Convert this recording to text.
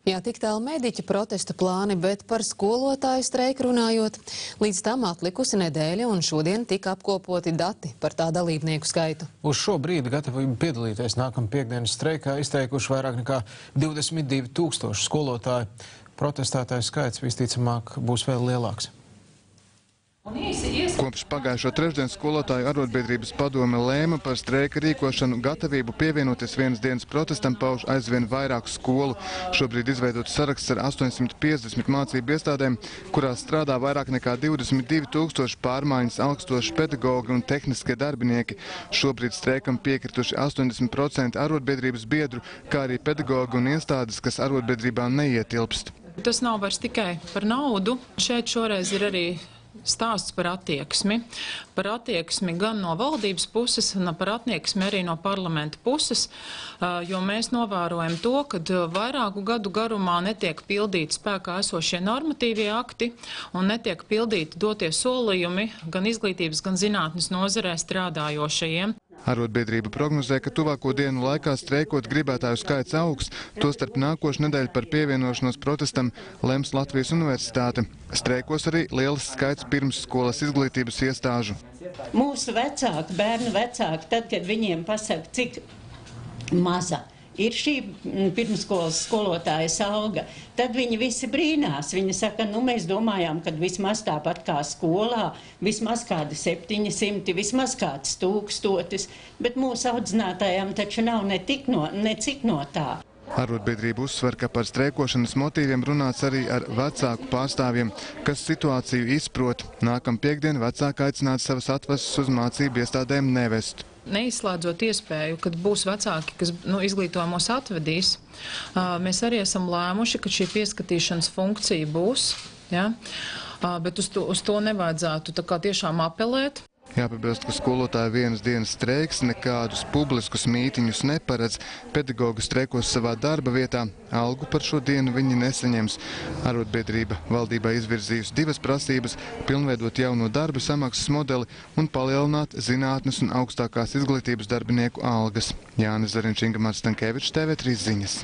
Jā, tik tālu mediķa protesta plāni, bet par skolotāju streiku runājot, līdz tam atlikusi nedēļa un šodien tika apkopoti dati par tā dalībnieku skaitu. Uz šo brīdi gatavību piedalīties nākamā piekdienas streikā izteikuši vairāk nekā 22 000 skolotāju. Protestētāju skaits visticamāk būs vēl lielāks. Kopš pagājušo trešdienu skolotāju arotbiedrības padome lēma par streika rīkošanu, gatavību pievienoties vienas dienas protestam pauž aizvien vairāk skolu. Šobrīd izveidots saraksts ar 850 mācību iestādēm, kurās strādā vairāk nekā 22 000 pārmaiņas augstoši pedagogi un tehniskie darbinieki. Šobrīd streikam piekrituši 80% arotbiedrības biedru, kā arī pedagogi un iestādes, kas arotbiedrībā neietilpst. Tas nav vairs tikai par naudu. Šeit šoreiz ir arī stāsts par attieksmi gan no valdības puses, un par attieksmi arī no parlamenta puses, jo mēs novērojam to, ka vairāku gadu garumā netiek pildīti spēkā esošie normatīvie akti un netiek pildīti dotie solījumi gan izglītības, gan zinātnes nozarē strādājošajiem. Arotbiedrība prognozē, ka tuvāko dienu laikā streikot gribētāju skaits augs, tostarp nākošu nedēļu par pievienošanos protestam lems Latvijas universitāte. Streikos arī liels skaits pirmsskolas izglītības iestāžu. Mūsu vecāki, bērnu vecāki, tad, kad viņiem pasaka, cik maza ir šī pirmskolas skolotājas alga, tad viņi visi brīnās. Viņi saka, mēs domājām, ka vismaz tāpat kā skolā, vismaz kādi 700, vismaz kāds 1000, bet mūsu audzinātājiem taču nav necik no tā. Arotbiedrība uzsver, ka par streikošanas motīviem runāts arī ar vecāku pārstāvjiem, kas situāciju izprot. Nākamā piekdiena vecāki aicināti savas atvases uz mācību iestādēm nevest. Neizslēdzot iespēju, kad būs vecāki, kas izglītojumos atvedīs, mēs arī esam lēmuši, ka šī pieskatīšanas funkcija būs, ja? Bet uz to nevajadzētu tiešām apelēt. Jāpabilst, ka skolotāju vienas dienas streiks nekādus publiskus mītiņus neparedz. Pedagogi streikos savā darba vietā, algu par šo dienu viņi nesaņems. Arotbiedrība valdībā izvirzījusi divas prasības – pilnveidot jauno darba samaksas modeli un palielināt zinātnes un augstākās izglītības darbinieku algas. Jānis Zariņš, Inga Marstankevičs, TV3 ziņas.